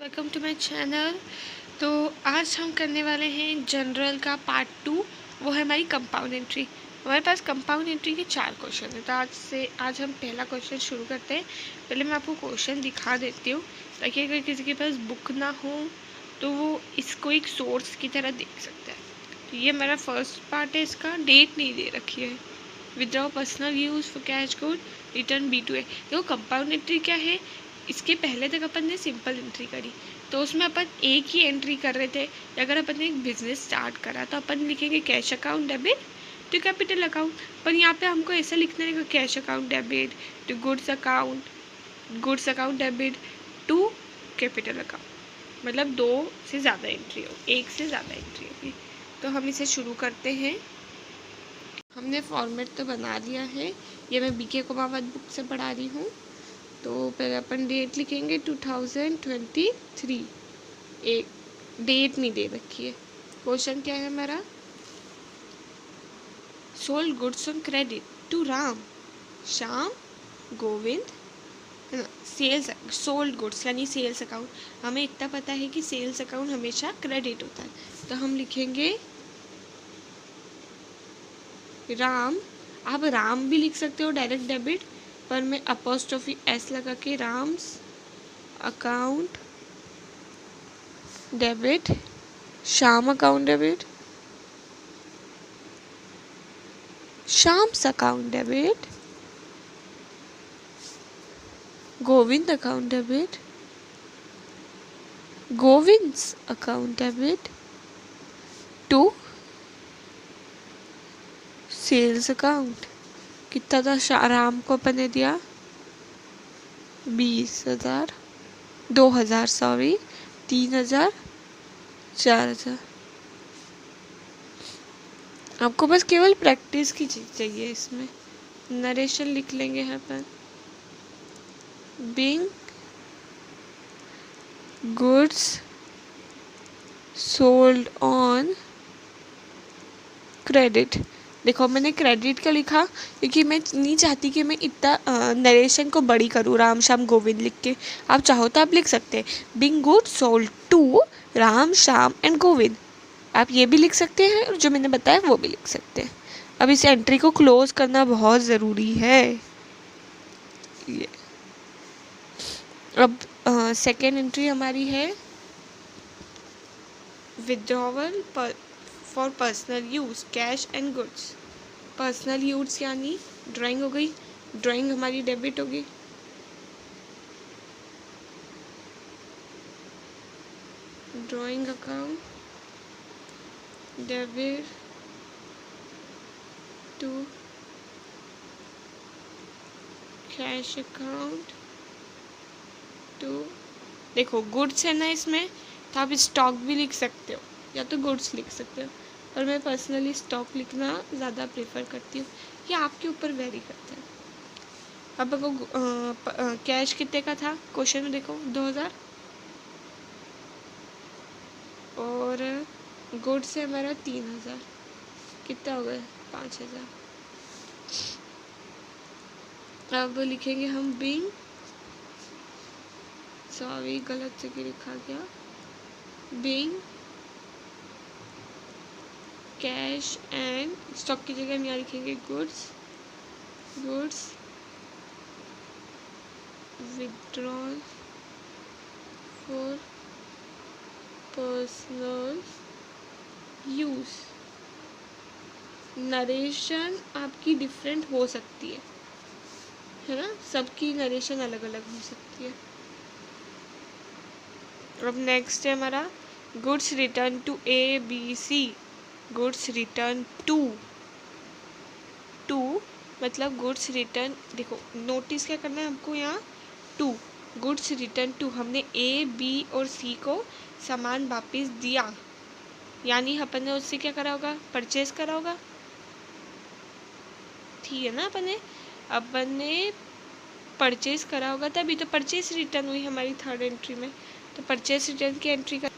Welcome to my channel. तो आज हम करने वाले हैं जनरल का पार्ट 2। वो है हमारी कंपाउंड एंट्री। हमारे पास कंपाउंड एंट्री के 4 क्वेश्चन हैं। तो आज हम पहला क्वेश्चन शुरू करते हैं। पहले मैं आपको क्वेश्चन दिखा देती हूँ ताकि अगर किसी के पास बुक ना हो तो वो इसको एक सोर्स की तरह देख सकता है। तो ये मेरा फर्स्ट पार्ट है। इसका डेट नहीं दे रखी है। Withdraw personal use for cash good, return B2A। देखो कंपाउंड एंट्री क्या है, इसके पहले तक अपन ने सिंपल एंट्री करी तो उसमें अपन एक ही एंट्री कर रहे थे। अगर अपन ने एक बिजनेस स्टार्ट करा तो अपन लिखेंगे cash account debit to capital account. पर यहाँ पे हमको ऐसा लिखना है cash account debit to goods account debit to capital account. मतलब दो से ज़्यादा एंट्री हो, एक से ज़्यादा एंट्री होगी। तो हम इसे शुरू करते हैं। हमने फॉर्मेट तो बना लिया है। ये मैं BK कुमावत बुक से पढ़ा रही हूँ। तो पहले अपन डेट लिखेंगे 2023। एक डेट नहीं दे रखी है। क्वेश्चन क्या है हमारा, sold goods on credit to Ram Shyam Govind, है ना। सेल्स सोल्ड गुड्स यानी सेल्स अकाउंट, हमें इतना पता है कि सेल्स अकाउंट हमेशा क्रेडिट होता है। तो हम लिखेंगे राम। आप राम भी लिख सकते हो डायरेक्ट डेबिट, पर मैं अपोस्ट्रोफी S लगा के Ram's account debit, Shyam account debit, Shyam's account debit, Govind account debit, Govind's account debit to sales account. कितना था राम को अपन ने दिया 20,000, 2,000 सॉरी, 3,000, 4,000। आपको बस केवल प्रैक्टिस की चीज़ चाहिए। इसमें नरेशन लिख लेंगे यहाँ पर, being goods sold on credit. देखो मैंने क्रेडिट का लिखा क्योंकि मैं नहीं चाहती कि मैं इतना नरेशन को बड़ी करूँ राम श्याम गोविंद लिख के। आप चाहो तो आप लिख सकते हैं being good sold to Ram Shyam and Govind. आप ये भी लिख सकते हैं और जो मैंने बताया वो भी लिख सकते हैं। अब इस एंट्री को क्लोज करना बहुत ज़रूरी है। ये अब सेकेंड एंट्री हमारी है withdrawal for personal use cash and goods. Personal use यानी ड्राइंग हो गई, ड्राइंग हमारी डेबिट होगी। Drawing account debit to cash account to, देखो गुड्स है ना इसमें, तो आप स्टॉक भी लिख सकते हो या तो गुड्स लिख सकते हो, पर मैं पर्सनली स्टॉक लिखना ज़्यादा प्रेफर करती हूँ। ये आपके ऊपर वेरी करता है। अब आपको कैश कितने का था क्वेश्चन में, देखो 2,000, और गुड्स से हमारा 3,000, कितना हो गया 5,000। अब लिखेंगे हम बीइंग, सॉरी गलत जगह लिखा गया, बीइंग कैश एंड स्टॉक की जगह हम यहाँ लिखेंगे goods withdrawal for personal use. Narration आपकी डिफरेंट हो सकती है ना, सबकी नरेशन अलग अलग हो सकती है। अब नेक्स्ट है हमारा goods return to ABC। Goods return to मतलब गुड्स रिटर्न, देखो नोटिस क्या करना है हमको यहाँ, टू गुड्स रिटर्न टू, हमने A, B और C को सामान वापस दिया, यानी अपन ने उससे क्या करा होगा, परचेज करा होगा। ठीक है ना, अपन ने परचेज करा होगा, तभी तो परचेज रिटर्न हुई हमारी थर्ड एंट्री में। तो परचेज रिटर्न की एंट्री का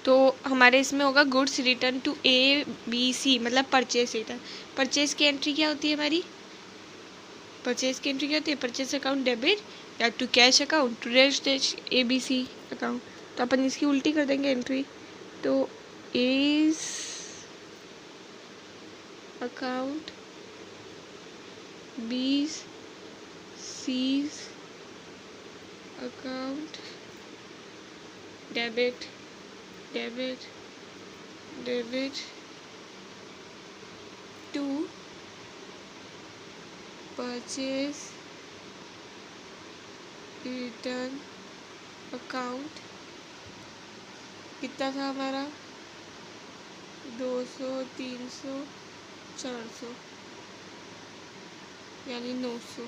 तो हमारे इसमें होगा गुड्स रिटर्न टू ABC मतलब परचेज रिटर्न। परचेज की एंट्री क्या होती है हमारी, परचेज की एंट्री क्या होती है, परचेज अकाउंट डेबिट या to cash account, to dash ABC account. तो अपन इसकी उल्टी कर देंगे एंट्री। तो as account, B's C's account, debit debit debit to purchase return account. कितना था हमारा? 200, 300, 400 यानी 900।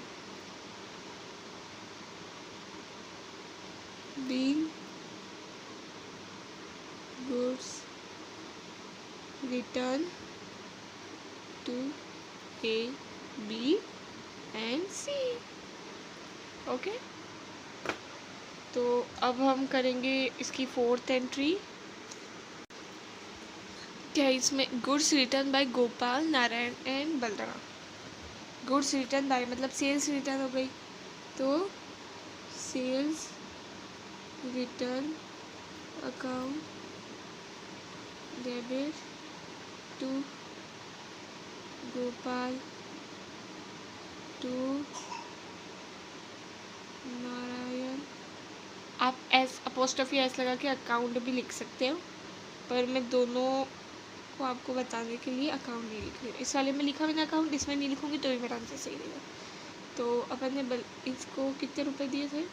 Being goods return to A, B and C। Okay, तो अब हम करेंगे इसकी 4th एंट्री। क्या इसमें goods return by Gopal, Narayan and Balram. Goods return bye मतलब सेल्स रिटर्न हो गई, तो sales return account debit to Gopal to Narayan. आप एस अपोस्ट्रोफी एस लगा के अकाउंट भी लिख सकते हो, पर मैं दोनों को आपको बताने के लिए अकाउंट नहीं लिख रही। इस वाले में लिखा मैंने अकाउंट, इसमें नहीं लिखूंगी तो भी मेरा आंसर सही रहेगा। तो अपन ने इसको कितने रुपए दिए थे?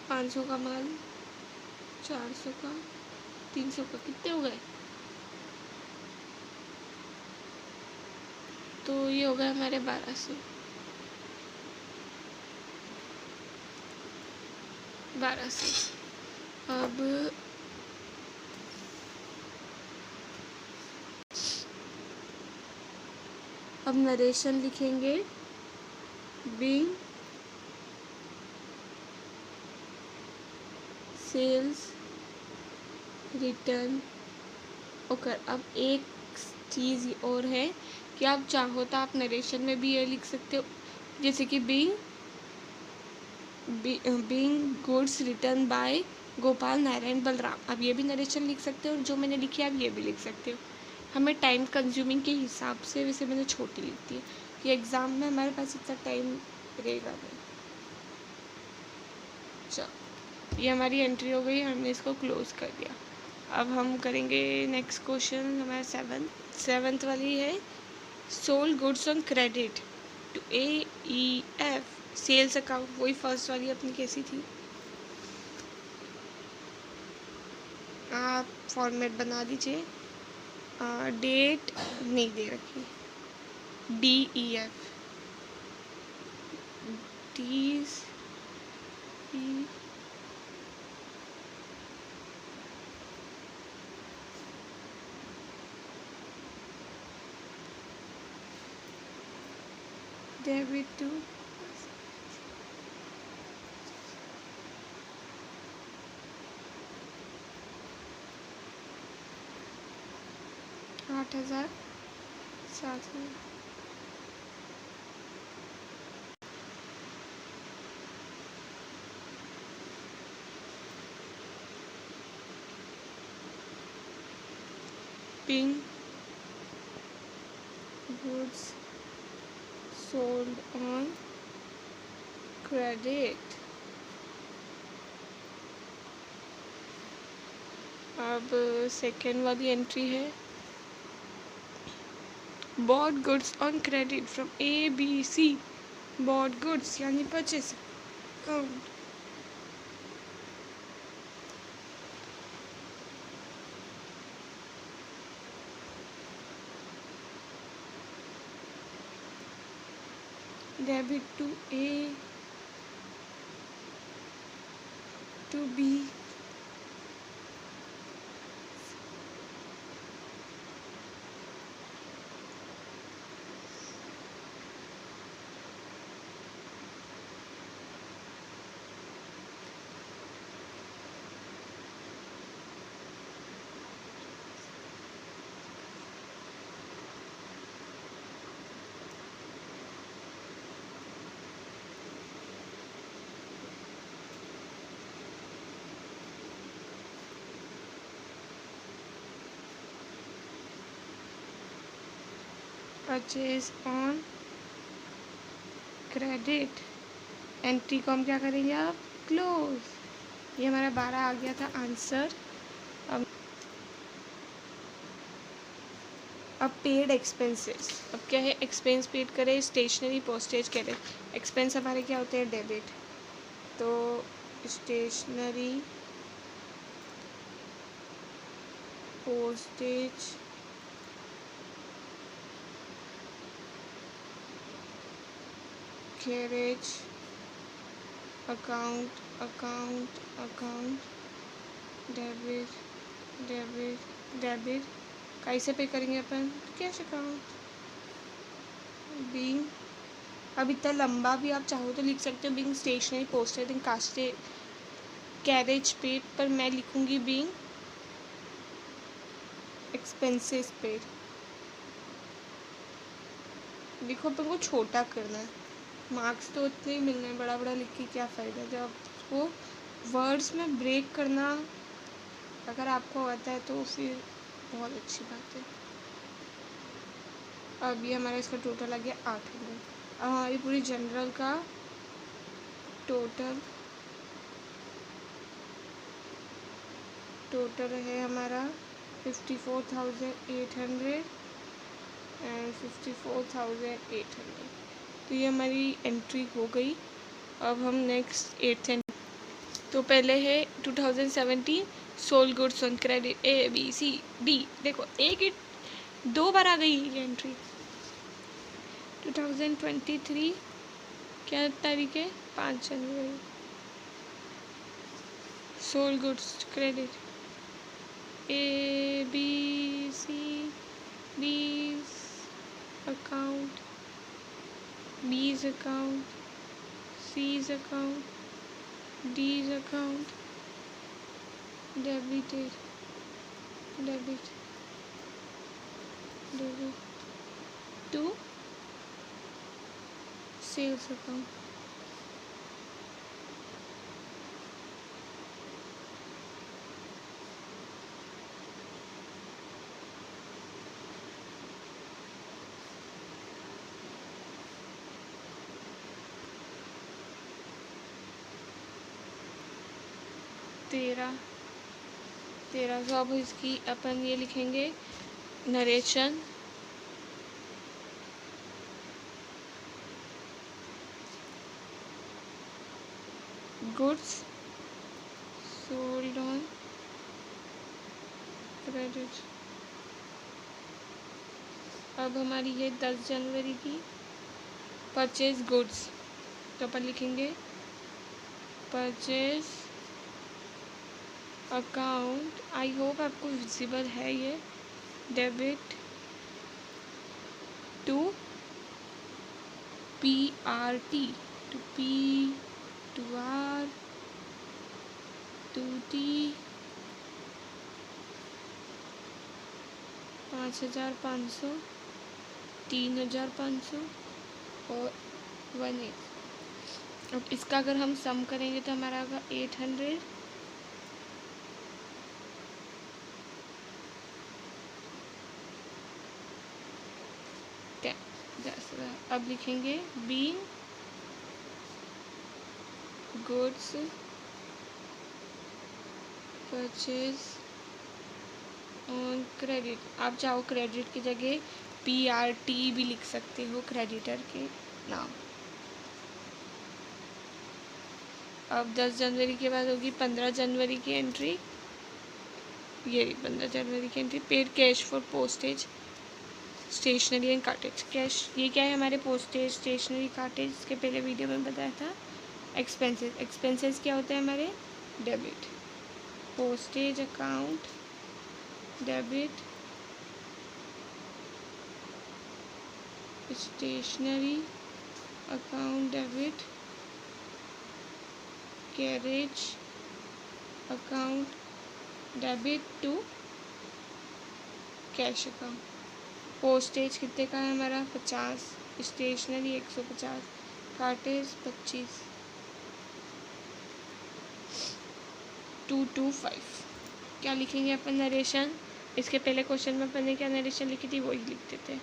500 का माल, 400 का, 300 का, कितने हो गए? तो ये हो गए हमारे 1200। अब नरेशन लिखेंगे। बीइंग सेल्स रिटर्न ओकर। अब एक चीज़ और है कि आप चाहो तो आप नरेशन में भी ये लिख सकते हो, जैसे कि being goods return by Gopal, Narayan, Balram. अब ये भी नरेशन लिख सकते हो, और जो मैंने लिखी है आप ये भी लिख सकते हो। हमें टाइम कंज्यूमिंग के हिसाब से वैसे मैंने छोटी लिखती है कि एग्ज़ाम में हमारे पास इतना टाइम रहेगा नहीं। चलो, ये हमारी एंट्री हो गई, हमने इसको क्लोज़ कर दिया। अब हम करेंगे नेक्स्ट क्वेश्चन, हमारा सेवन्थ वाली है। Sold goods on credit to AEF sales account. वही फर्स्ट वाली अपनी कैसी थी, आप फॉर्मेट बना दीजिए। डेट नहीं दे रखी, DEF D's E debit to 8,000 7,000। being goods sold on credit। अब सेकेंड वाली एंट्री है bought goods on credit from ABC। bought goods यानी purchase account. Debit to A to B purchase on credit, entry को हम क्या करेंगे अब close. ये हमारा 12 आ गया था आंसर। अब पेड एक्सपेंसेस, अब क्या है, एक्सपेंस पेड करें, स्टेशनरी पोस्टेज करें। एक्सपेंस हमारे क्या होते हैं डेबिट, तो stationery postage carriage account account account debit debit debit. कैसे पे करेंगे अपन, कैश अकाउंट बीइंग। अब इतना लंबा भी आप चाहो तो लिख सकते हो, बीइंग स्टेशनरी पोस्टेज इन कास्टे कैरेज पेड, पर मैं लिखूंगी बीइंग एक्सपेंसेस पेड। देखो अपन को छोटा करना है, मार्क्स तो उतने ही मिलने हैं, बड़ा बड़ा लिख के क्या फ़ायदा। जब आपको वर्ड्स में ब्रेक करना अगर आपको आता है तो फिर बहुत अच्छी बात है। अब ये हमारा इसका टोटल आ गया 800। अब हमारी पूरी जनरल का टोटल है हमारा 54,800 एंड 54,800। तो ये हमारी एंट्री हो गई। अब हम नेक्स्ट 8th तो पहले है 2017 sold goods on credit ABCD। देखो एक 2 बार आ गई ये एंट्री। 2023 क्या तारीख है, 5 जनवरी। Sold goods credit ABCD's account, B's account, C's account, D's account, debit to sales account. तेरह सौ। अब इसकी अपन ये लिखेंगे narration, goods sold on credit. अब हमारी है 10 जनवरी की परचेज गुड्स, तो अपन लिखेंगे परचेज अकाउंट। आई होप आपको विजिबल है ये। Debit to PRT to P to R to T 5,500 3,500 और 1,800। अब इसका अगर हम सम करेंगे तो हमारा होगा 800 अब लिखेंगे being goods purchase on credit. आप चाहो क्रेडिट की जगह PRT भी लिख सकते हो, क्रेडिटर के नाम। अब 10 जनवरी के बाद होगी 15 जनवरी की एंट्री। ये 15 जनवरी की entry paid cash for postage stationery and cartage. Cash ये क्या है, हमारे पोस्टेज स्टेशनरी कार्टेज, इसके पहले वीडियो में बताया था। एक्सपेंसेस क्या होते हैं हमारे debit, postage account debit, stationery account debit, carriage account debit to cash account. Postage कितने का है हमारा 50, स्टेशनरी 150, कार्टेज 25, 225। क्या लिखेंगे अपन नरेशन, इसके पहले क्वेश्चन में अपन ने क्या नरेशन लिखी थी वही लिखते थे।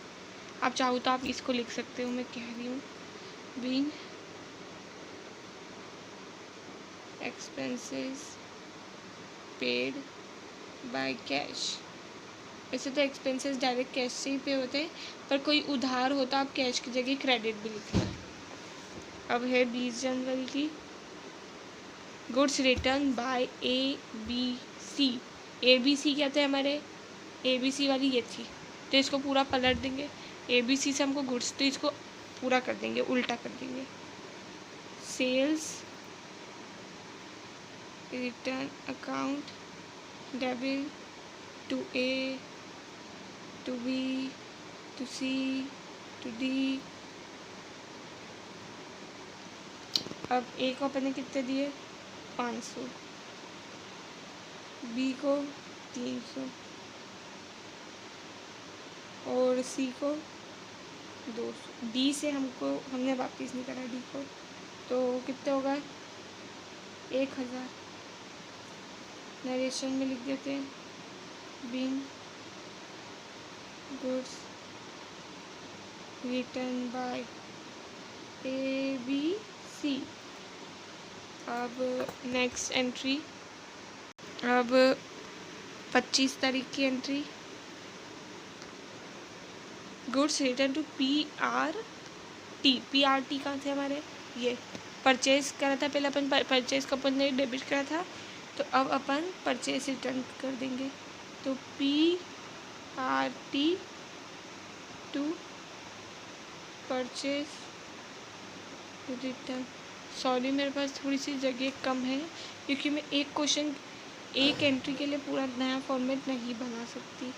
आप चाहो तो आप इसको लिख सकते हो, मैं कह रही हूँ being expenses paid by cash. वैसे तो एक्सपेंसेस डायरेक्ट कैश से ही पे होते हैं, पर कोई उधार हो तो आप कैश की जगह क्रेडिट भी लिखना। अब है 20 जनवरी की। Goods return by ABC। ABC क्या थे हमारे, ABC वाली ये थी, तो इसको पूरा पलट देंगे। ABC से हमको गुड्स, तो इसको पूरा कर देंगे, उल्टा कर देंगे। Sales return account debit to A to B to C to D। अब A को अपन ने कितने दिए, 500, B को 300 और C को 200। D से हमने वापस नहीं करा D को, तो कितने होगा, 1000। नरेशन में लिख देते हैं being goods return by ABC। अब नेक्स्ट एंट्री, अब 25 तारीख की entry, goods return to PRT। PRT कहाँ थे हमारे, ये परचेज करा था पहले अपन, परचेज को अपन ने डेबिट करा था, तो अब अपन परचेज रिटर्न कर देंगे। तो PRT to purchase return. Sorry मेरे पास थोड़ी सी जगह कम है, क्योंकि मैं एक क्वेश्चन एक एंट्री के लिए पूरा नया फॉर्मेट नहीं बना सकती,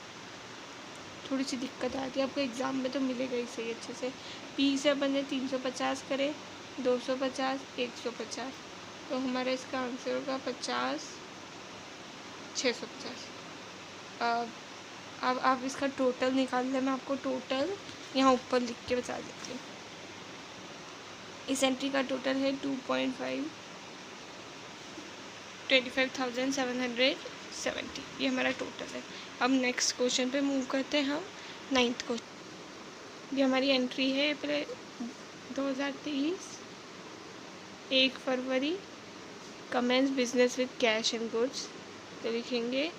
थोड़ी सी दिक्कत आती है। आपको एग्ज़ाम में तो मिलेगा ही सही अच्छे से। P से अपन ने 350 करे, 250, 150, तो हमारा इसका आंसर होगा 50, 650। अब आप इसका टोटल निकाल लें, मैं आपको टोटल यहाँ ऊपर लिख के बता देती हूँ। इस एंट्री का टोटल है 25,770, ये हमारा टोटल है। अब नेक्स्ट क्वेश्चन पे मूव करते हैं हम, 9th क्वेश्चन। ये हमारी एंट्री है अप्रैल 2023, 1 फरवरी, commence business with cash and goods. तो लिखेंगे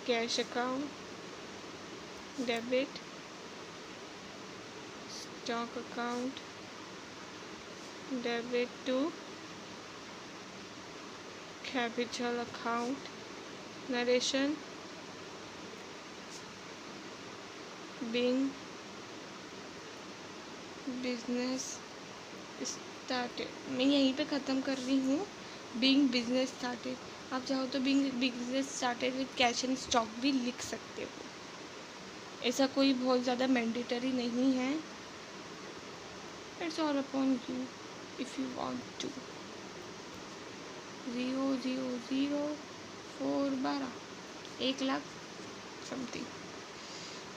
cash account debit, stock account debit to capital account. Narration being business started. मैं यहीं पे ख़त्म कर रही हूँ, बीइंग बिजनेस स्टार्टेड। आप चाहो तो being business started with cash and stock भी लिख सकते हो, ऐसा कोई बहुत ज़्यादा मैंडेटरी नहीं है। It's all upon you if you want to. 0,004,12, 1,00,000 something.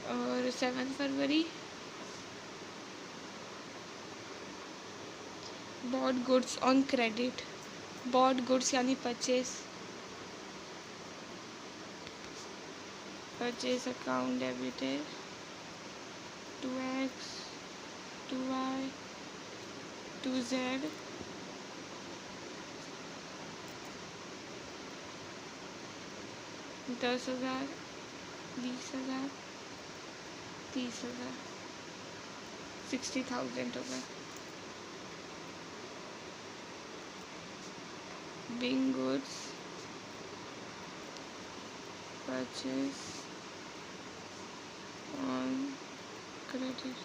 और 7 फरवरी bought goods on credit. Bought goods यानी purchase account debited 2X 2Y 2Z 10,000 20,000 30,000 60,000 होगा। Being goods purchase on credit।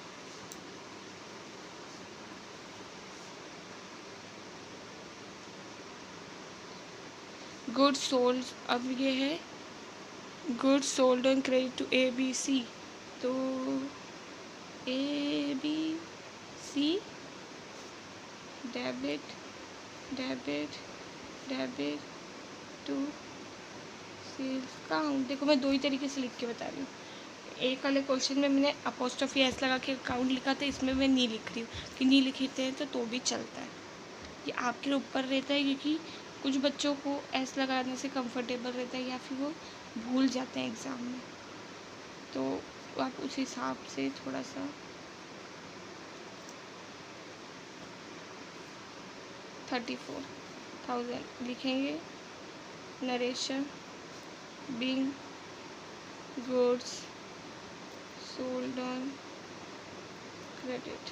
Goods sold, अब ये है goods sold on credit to ABC। तो ABC debit debit debit to sales account. देखो मैं 2 ही तरीके से लिख के बता रही हूँ। एक वाले क्वेश्चन में मैंने अपोस्ट्रोफी एस लगा के अकाउंट लिखा था, इसमें मैं नहीं लिख रही हूँ कि नहीं लिखते हैं तो भी चलता है, ये आपके ऊपर रहता है, क्योंकि कुछ बच्चों को एस लगाने से कंफर्टेबल रहता है या फिर वो भूल जाते हैं एग्ज़ाम में। तो तो आप उस हिसाब से थोड़ा सा 34,000 लिखेंगे। Narration being goods sold on credit।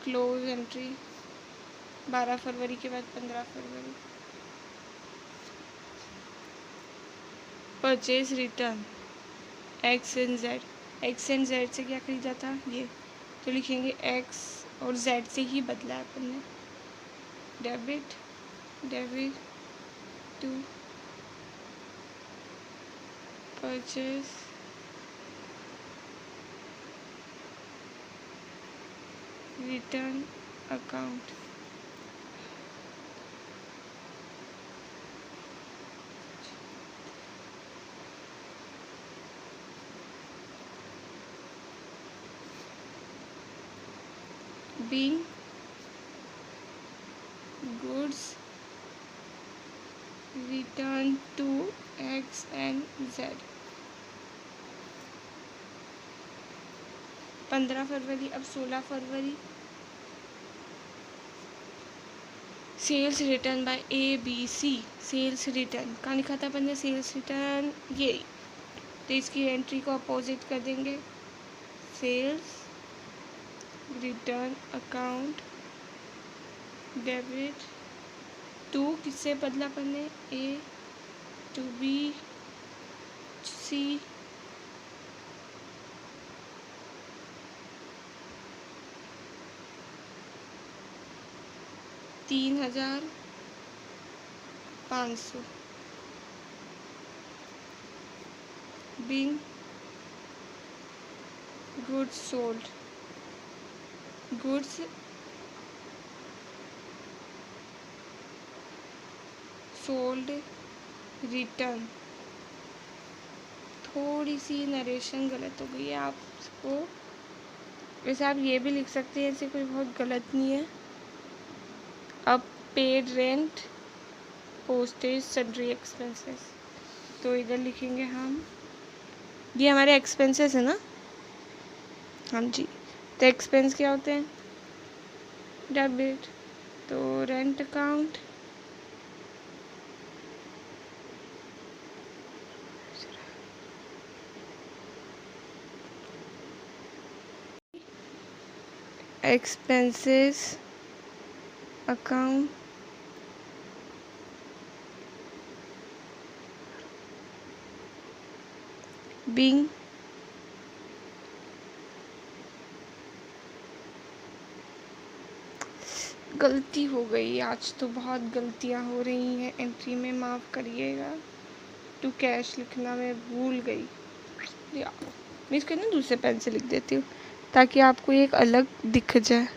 Close entry 12 फरवरी के बाद 15 फरवरी। Purchase return X and Z. X and Z से क्या खरीदा था ये, तो लिखेंगे एक्स और जेड से ही बदला है अपन ने। Debit to purchase return account. being goods returned to X and Z। 15 फरवरी। अब 16 फरवरी sales return by ABC। Sales return कहाँ लिखा था अपन ने, सेल्स रिटर्न ये, तो इसकी एंट्री को अपोजिट कर देंगे। Sales return account debit to, किससे बदला अपन ने, A to B C $3,500। being goods sold, goods sold return. थोड़ी सी नरेशन गलत हो गई है आपको, वैसे आप ये भी लिख सकते हैं, ऐसे कोई बहुत गलत नहीं है। अब paid rent postage sundry expenses, तो इधर लिखेंगे हम, ये हमारे एक्सपेंसेस है ना, हाँ जी। तो एक्सपेंस क्या होते हैं, डेबिट, तो rent account expenses account being गलती हो गई, आज तो बहुत गलतियां हो रही हैं एंट्री में, माफ़ करिएगा। टू कैश लिखना मैं भूल गई, मैं इसको ना दूसरे पेन से लिख देती हूँ ताकि आपको एक अलग दिख जाए।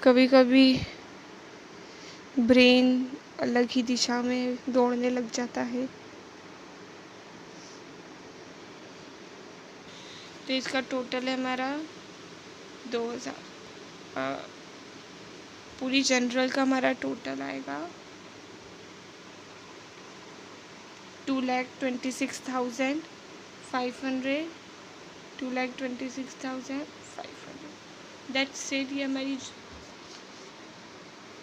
कभी कभी ब्रेन अलग ही दिशा में दौड़ने लग जाता है। तो इसका टोटल है हमारा 2000। पूरी जनरल का हमारा टोटल आएगा 2,26,500, 2,26,500। दैट्स इट, ये हमारी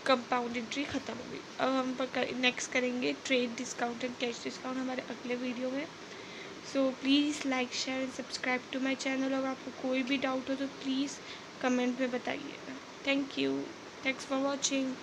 कंपाउंड एंट्री ख़त्म हो गई। अब हम नेक्स्ट करेंगे trade discount and cash discount हमारे अगले वीडियो में। So please like share and subscribe to my channel. अगर आपको कोई भी डाउट हो तो प्लीज़ कमेंट में बताइएगा। Thank you, thanks for watching.